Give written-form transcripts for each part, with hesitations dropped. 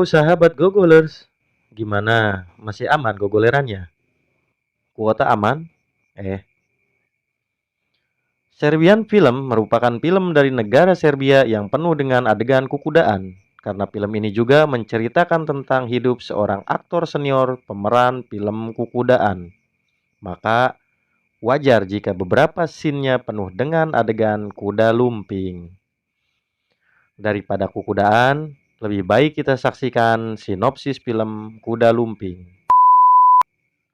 Halo sahabat Gogolers, gimana? Masih aman gogolerannya? Kuota aman? Eh, Serbian Film merupakan film dari negara Serbia yang penuh dengan adegan kukudaan. Karena film ini juga menceritakan tentang hidup seorang aktor senior pemeran film kukudaan. Maka wajar jika beberapa scene-nya penuh dengan adegan kuda lumping. Daripada kukudaan, lebih baik kita saksikan sinopsis film Kuda Lumping.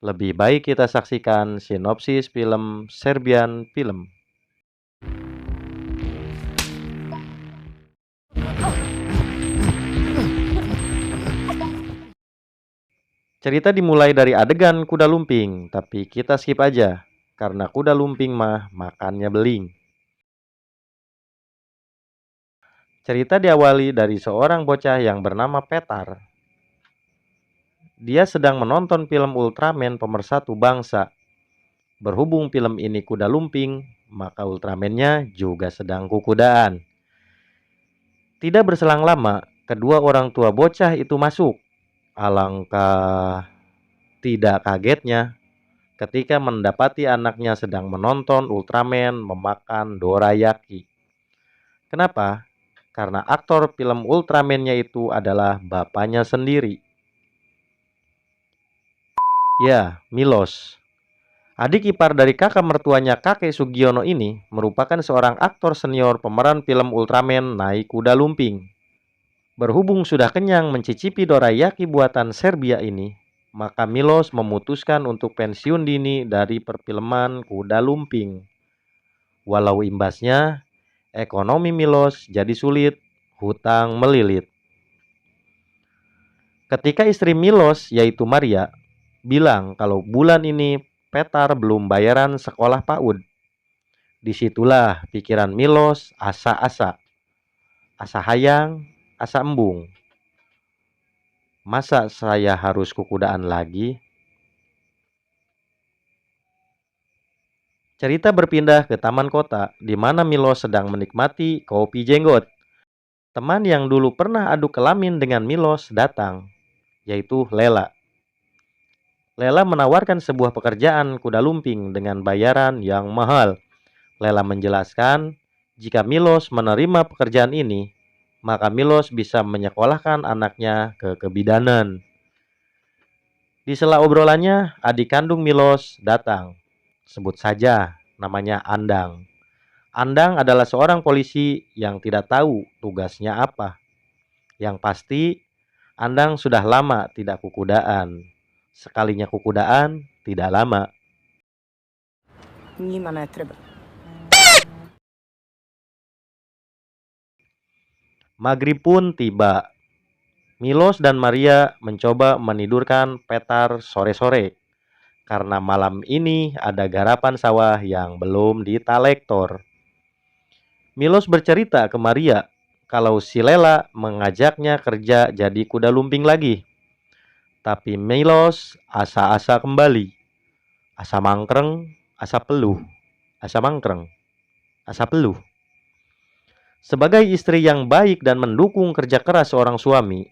Lebih baik kita saksikan sinopsis film Serbian Film. Cerita dimulai dari adegan kuda lumping, tapi kita skip aja. Karena kuda lumping mah makannya beling. Cerita diawali dari seorang bocah yang bernama Petar. Dia sedang menonton film Ultraman pemersatu bangsa. Berhubung film ini kuda lumping, maka Ultraman-nya juga sedang kukudaan. Tidak berselang lama, kedua orang tua bocah itu masuk. Alangkah tidak kagetnya ketika mendapati anaknya sedang menonton Ultraman memakan dorayaki. Kenapa? Karena aktor film Ultraman-nya itu adalah bapaknya sendiri. Ya, Milos. Adik ipar dari kakak mertuanya kakek Sugiono ini merupakan seorang aktor senior pemeran film Ultraman naik kuda lumping. Berhubung sudah kenyang mencicipi dorayaki buatan Serbia ini, maka Milos memutuskan untuk pensiun dini dari perfilman kuda lumping. Walau imbasnya, ekonomi Milos jadi sulit, hutang melilit. Ketika istri Milos, yaitu Maria, bilang kalau bulan ini Petar belum bayaran sekolah PAUD. Disitulah pikiran Milos asa-asa. Asa hayang, asa embung. Masa saya harus kukudaan lagi? Cerita berpindah ke taman kota, di mana Milos sedang menikmati kopi jenggot. Teman yang dulu pernah adu kelamin dengan Milos datang, yaitu Lela. Lela menawarkan sebuah pekerjaan kuda lumping dengan bayaran yang mahal. Lela menjelaskan, jika Milos menerima pekerjaan ini, maka Milos bisa menyekolahkan anaknya ke kebidanan. Di sela obrolannya, adik kandung Milos datang. Sebut saja namanya Andang. Andang adalah seorang polisi yang tidak tahu tugasnya apa. Yang pasti, Andang sudah lama tidak kukudaan. Sekalinya kukudaan, tidak lama. Njima ne treba. Maghrib pun tiba. Milos dan Maria mencoba menidurkan Petar sore-sore. Karena malam ini ada garapan sawah yang belum ditalektor. Milos bercerita ke Maria kalau si Lela mengajaknya kerja jadi kuda lumping lagi. Tapi Milos asa-asa kembali. Asa mangkreng, asa peluh. Asa mangkreng, asa peluh. Sebagai istri yang baik dan mendukung kerja keras seorang suami,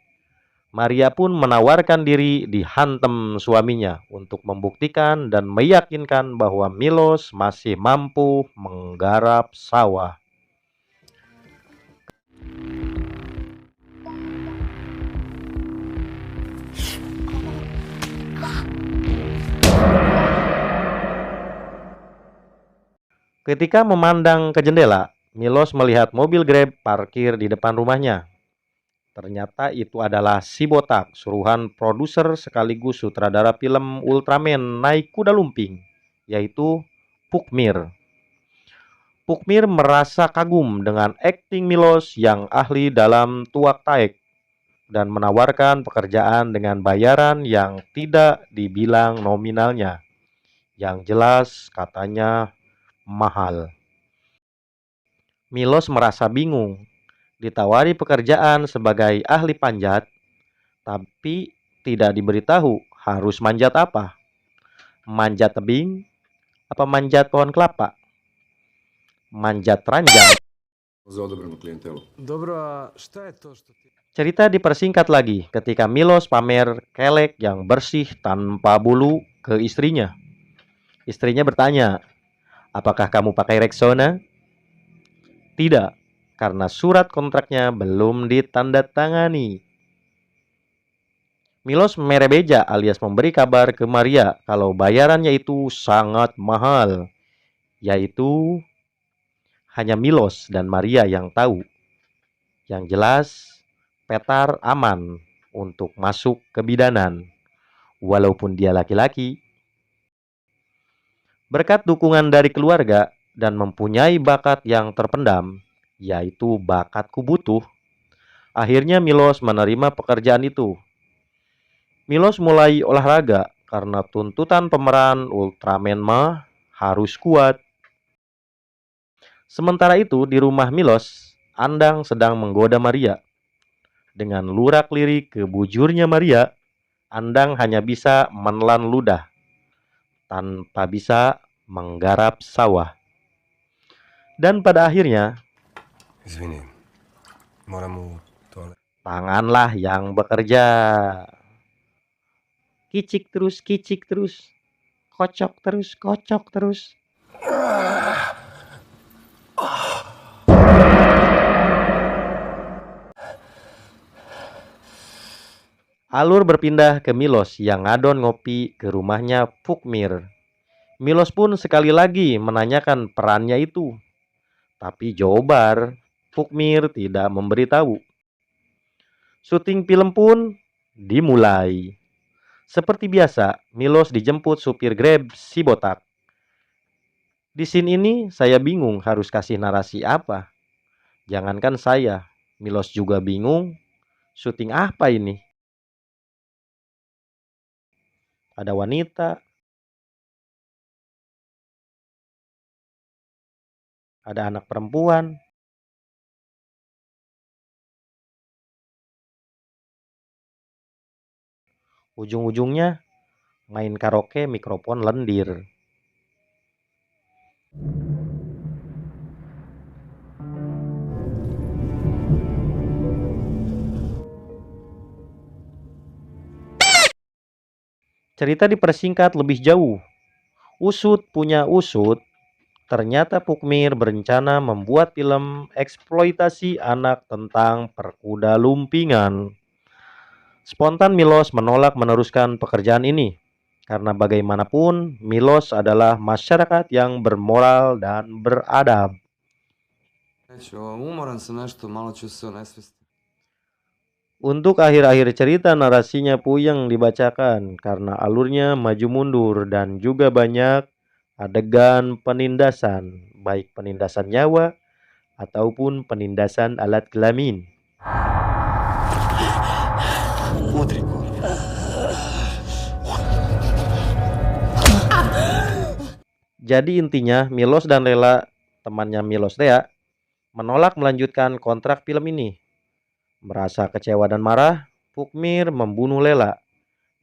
Maria pun menawarkan diri dihantam suaminya untuk membuktikan dan meyakinkan bahwa Milos masih mampu menggarap sawah. Ketika memandang ke jendela, Milos melihat mobil Grab parkir di depan rumahnya. Ternyata itu adalah si botak, suruhan produser sekaligus sutradara film Ultraman naik kuda lumping, yaitu Pukmir. Pukmir merasa kagum dengan akting Milos yang ahli dalam tuak taek dan menawarkan pekerjaan dengan bayaran yang tidak dibilang nominalnya. Yang jelas katanya mahal. Milos merasa bingung. Ditawari pekerjaan sebagai ahli panjat, tapi tidak diberitahu harus manjat apa. Manjat tebing, apa manjat pohon kelapa? Manjat ranjang. Za odabranu klijentelu. Dobro, a šta je to što ti... Cerita dipersingkat lagi ketika Milos pamer kelek yang bersih tanpa bulu ke istrinya. Istrinya bertanya, apakah kamu pakai Rexona? Tidak, karena surat kontraknya belum ditandatangani. Milos merebeja alias memberi kabar ke Maria kalau bayarannya itu sangat mahal, yaitu hanya Milos dan Maria yang tahu. Yang jelas, Petar aman untuk masuk ke bidanan, walaupun dia laki-laki. Berkat dukungan dari keluarga dan mempunyai bakat yang terpendam, yaitu bakat kubutuh, akhirnya Milos menerima pekerjaan itu. Milos mulai olahraga karena tuntutan pemeran Ultraman mah harus kuat. Sementara itu di rumah Milos, Andang sedang menggoda Maria. Dengan lurak-lirik ke bujurnya Maria, Andang hanya bisa menelan ludah, tanpa bisa menggarap sawah. Dan pada akhirnya, tanganlah yang bekerja. Kicik terus, kocok terus. Alur berpindah ke Milos yang ngadon ngopi ke rumahnya Pukmir. Milos pun sekali lagi menanyakan perannya itu. Tapi jawaban Pukmir tidak memberitahu. Syuting film pun dimulai. Seperti biasa, Milos dijemput supir Grab si botak. Di scene ini saya bingung harus kasih narasi apa. Jangankan saya, Milos juga bingung. Syuting apa ini? Ada wanita, ada anak perempuan. Ujung-ujungnya main karaoke mikrofon lendir. Cerita dipersingkat lebih jauh. Usut punya usut, ternyata Pukmir berencana membuat film eksploitasi anak tentang perkuda lumpingan. Spontan Milos menolak meneruskan pekerjaan ini. Karena bagaimanapun Milos adalah masyarakat yang bermoral dan beradab. Untuk akhir-akhir cerita narasinya puyeng dibacakan karena alurnya maju mundur dan juga banyak adegan penindasan, baik penindasan nyawa ataupun penindasan alat kelamin. Jadi intinya Milos dan Lela, temannya Milos Rea, menolak melanjutkan kontrak film ini. Merasa kecewa dan marah, Pukmir membunuh Lela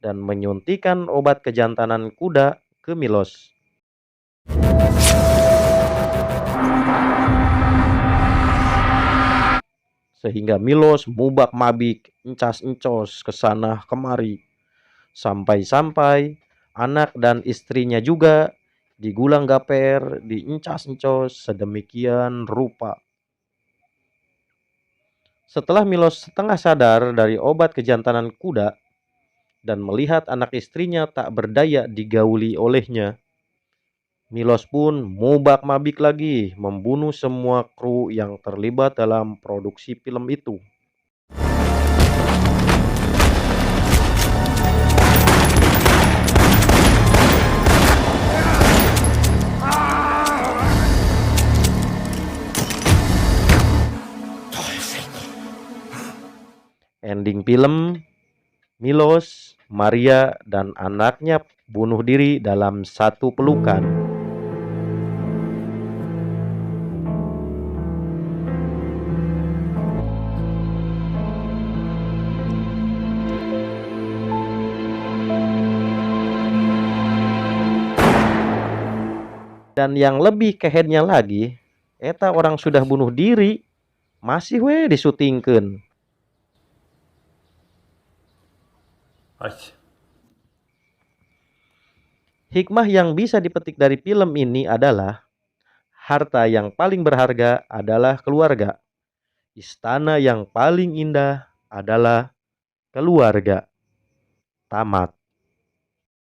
dan menyuntikkan obat kejantanan kuda ke Milos. Sehingga Milos mubak-mabik, encas-encos ke sana kemari. Sampai-sampai anak dan istrinya juga digulang gaper, diencas-encos sedemikian rupa. Setelah Milos setengah sadar dari obat kejantanan kuda dan melihat anak istrinya tak berdaya digauli olehnya, Milos pun mubak-mabik lagi membunuh semua kru yang terlibat dalam produksi film itu. Ending film, Milos, Maria, dan anaknya bunuh diri dalam satu pelukan. Dan yang lebih keheadnya lagi, eta orang sudah bunuh diri, masih we disutingkeun. Ais. Hikmah yang bisa dipetik dari film ini adalah harta yang paling berharga adalah keluarga. Istana yang paling indah adalah keluarga. Tamat.